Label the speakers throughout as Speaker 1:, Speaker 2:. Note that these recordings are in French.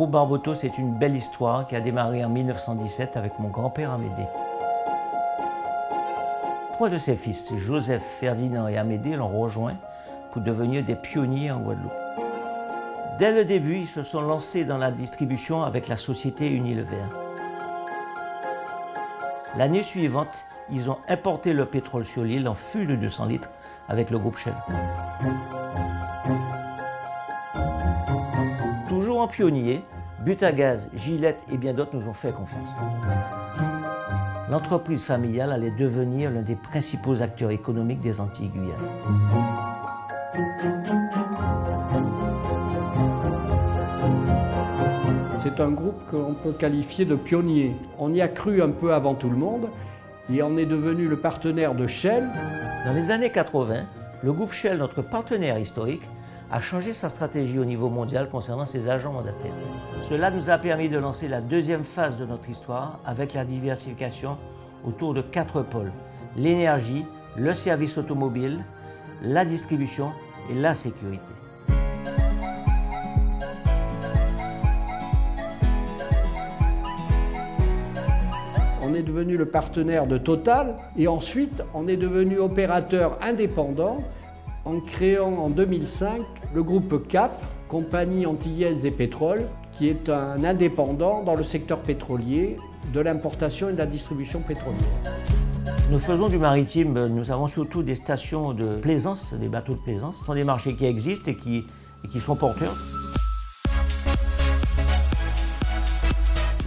Speaker 1: groupe Barboteau, c'est une belle histoire qui a démarré en 1917 avec mon grand-père Amédée. 3 de ses fils, Joseph, Ferdinand et Amédée, l'ont rejoint pour devenir des pionniers en Guadeloupe. Dès le début, ils se sont lancés dans la distribution avec la société Unilever. L'année suivante, ils ont importé le pétrole sur l'île en fût de 200 litres avec le groupe Shell. Toujours en pionnier, Butagaz, Gillette et bien d'autres nous ont fait confiance. L'entreprise familiale allait devenir l'un des principaux acteurs économiques des Antilles-Guyane.
Speaker 2: C'est un groupe qu'on peut qualifier de pionnier. On y a cru un peu avant tout le monde et on est devenu le partenaire de Shell.
Speaker 1: Dans les années 80, le groupe Shell, notre partenaire historique, a changé sa stratégie au niveau mondial concernant ses agents mandataires. Cela nous a permis de lancer la deuxième phase de notre histoire avec la diversification autour de 4 pôles: l'énergie, le service automobile, la distribution et la sécurité.
Speaker 2: On est devenu le partenaire de Total et ensuite on est devenu opérateur indépendant en créant en 2005 le groupe CAP, Compagnie Antillaise des Pétroles, qui est un indépendant dans le secteur pétrolier, de l'importation et de la distribution pétrolière.
Speaker 1: Nous faisons du maritime, nous avons surtout des stations de plaisance, des bateaux de plaisance. Ce sont des marchés qui existent et qui sont porteurs.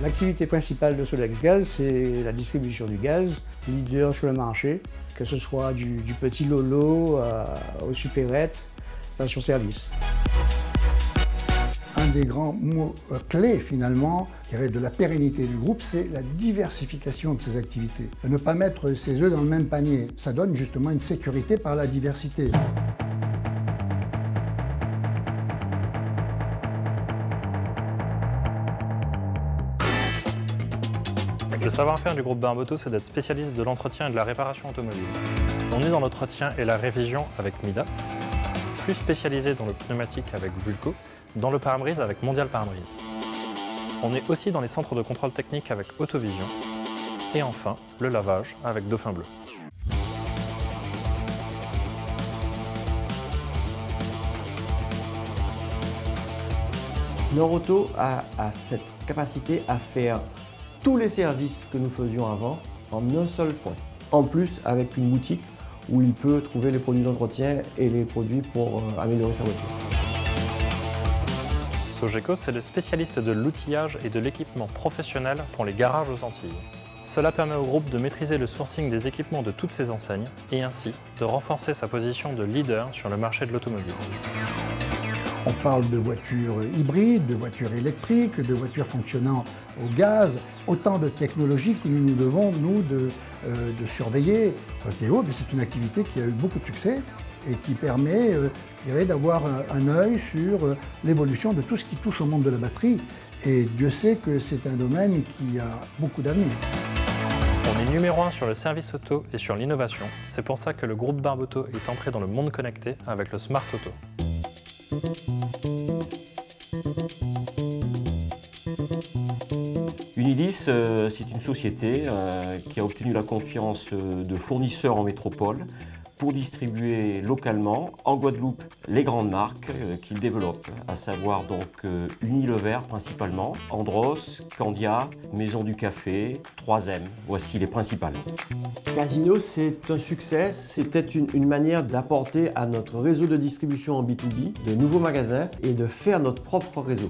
Speaker 3: L'activité principale de Solex Gaz, c'est la distribution du gaz, leader sur le marché, que ce soit du petit Lolo aux supérettes, station-service.
Speaker 4: Un des grands mots clés finalement, je dirais, de la pérennité du groupe, c'est la diversification de ses activités. Ne pas mettre ses œufs dans le même panier, ça donne justement une sécurité par la diversité.
Speaker 5: Le savoir-faire du groupe Barboteau, c'est d'être spécialiste de l'entretien et de la réparation automobile. On est dans l'entretien et la révision avec Midas, plus spécialisé dans le pneumatique avec Vulco, dans le pare-brise avec Mondial Pare-brise. On est aussi dans les centres de contrôle technique avec Autovision, et enfin le lavage avec Dauphin Bleu.
Speaker 6: Norauto a cette capacité à faire tous les services que nous faisions avant en un seul point. En plus, avec une boutique où il peut trouver les produits d'entretien et les produits pour améliorer sa voiture.
Speaker 5: Sogeco, c'est le spécialiste de l'outillage et de l'équipement professionnel pour les garages aux Antilles. Cela permet au groupe de maîtriser le sourcing des équipements de toutes ses enseignes et ainsi de renforcer sa position de leader sur le marché de l'automobile.
Speaker 4: On parle de voitures hybrides, de voitures électriques, de voitures fonctionnant au gaz, autant de technologies que nous nous devons, nous, de surveiller. Théo, c'est une activité qui a eu beaucoup de succès et qui permet d'avoir un œil sur l'évolution de tout ce qui touche au monde de la batterie. Et Dieu sait que c'est un domaine qui a beaucoup d'avenir.
Speaker 5: On est numéro 1 sur le service auto et sur l'innovation. C'est pour ça que le groupe Barboteau est entré dans le monde connecté avec le Smart Auto.
Speaker 7: Unidis, c'est une société qui a obtenu la confiance de fournisseurs en métropole pour distribuer localement en Guadeloupe les grandes marques qu'il développe, à savoir donc Unilever principalement, Andros, Candia, Maison du Café, 3M, voici les principales.
Speaker 6: Casino, c'est un succès, c'était une manière d'apporter à notre réseau de distribution en B2B de nouveaux magasins et de faire notre propre réseau.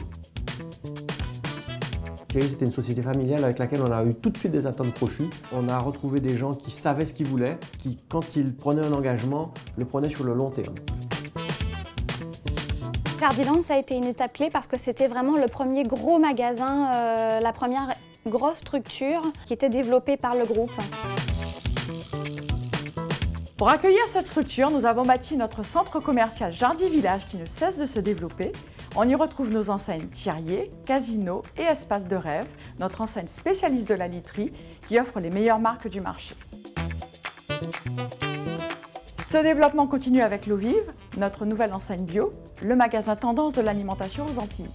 Speaker 6: Thierry, c'était une société familiale avec laquelle on a eu tout de suite des atomes crochus. On a retrouvé des gens qui savaient ce qu'ils voulaient, qui, quand ils prenaient un engagement, le prenaient sur le long terme.
Speaker 8: Jardiland, ça a été une étape clé parce que c'était vraiment le premier gros magasin, la première grosse structure qui était développée par le groupe.
Speaker 9: Pour accueillir cette structure, nous avons bâti notre centre commercial Jardy Village qui ne cesse de se développer. On y retrouve nos enseignes Thirier, Casino et Espace de Rêve, notre enseigne spécialiste de la literie qui offre les meilleures marques du marché. Ce développement continue avec L'Eau Vive, notre nouvelle enseigne bio, le magasin tendance de l'alimentation aux Antilles.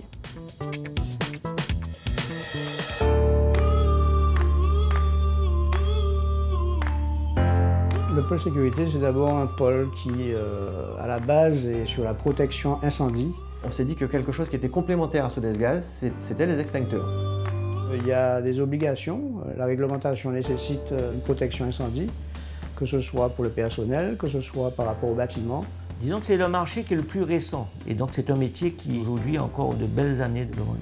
Speaker 3: pôle sécurité, c'est d'abord un pôle qui, à la base, est sur la protection incendie.
Speaker 6: On s'est dit que quelque chose qui était complémentaire à Sodexgaz, c'était les extincteurs.
Speaker 3: Il y a des obligations. La réglementation nécessite une protection incendie, que ce soit pour le personnel, que ce soit par rapport au bâtiment.
Speaker 1: Disons que c'est le marché qui est le plus récent. Et donc c'est un métier qui aujourd'hui a encore de belles années devant lui.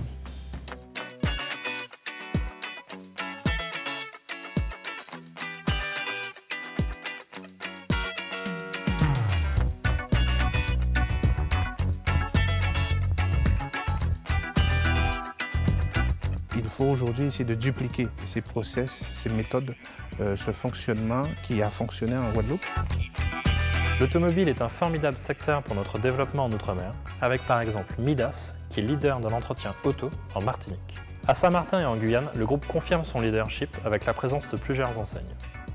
Speaker 10: Il faut aujourd'hui essayer de dupliquer ces process, ces méthodes, ce fonctionnement qui a fonctionné en Guadeloupe.
Speaker 5: L'automobile est un formidable secteur pour notre développement en Outre-mer, avec par exemple Midas, qui est leader de l'entretien auto en Martinique. À Saint-Martin et en Guyane, le groupe confirme son leadership avec la présence de plusieurs enseignes.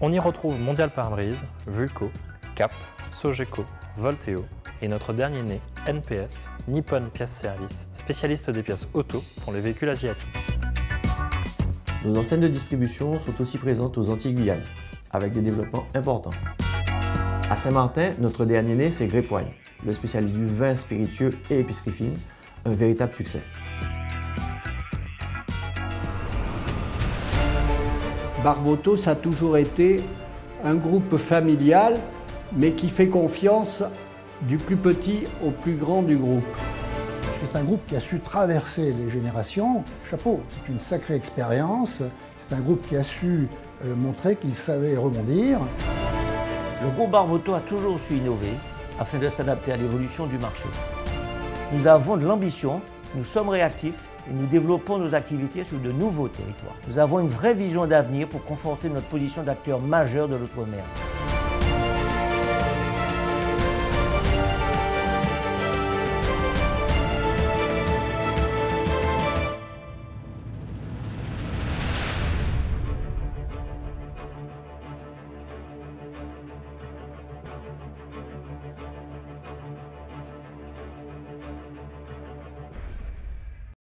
Speaker 5: On y retrouve Mondial Pare-Brise, Vulco, Cap, Sogeco, Volteo et notre dernier né, NPS, Nippon Pièces Service, spécialiste des pièces auto pour les véhicules asiatiques.
Speaker 6: Nos enseignes de distribution sont aussi présentes aux Antilles-Guyane, avec des développements importants. À Saint-Martin, notre dernier né, c'est Grépoigne, le spécialiste du vin spiritueux et épicerie fine, un véritable succès.
Speaker 2: Barboteau, ça a toujours été un groupe familial, mais qui fait confiance du plus petit au plus grand du groupe.
Speaker 4: Parce que c'est un groupe qui a su traverser les générations. Chapeau, c'est une sacrée expérience. C'est un groupe qui a su montrer qu'il savait rebondir.
Speaker 1: Le groupe Barboteau a toujours su innover afin de s'adapter à l'évolution du marché. Nous avons de l'ambition, nous sommes réactifs et nous développons nos activités sur de nouveaux territoires. Nous avons une vraie vision d'avenir pour conforter notre position d'acteur majeur de l'outre-mer.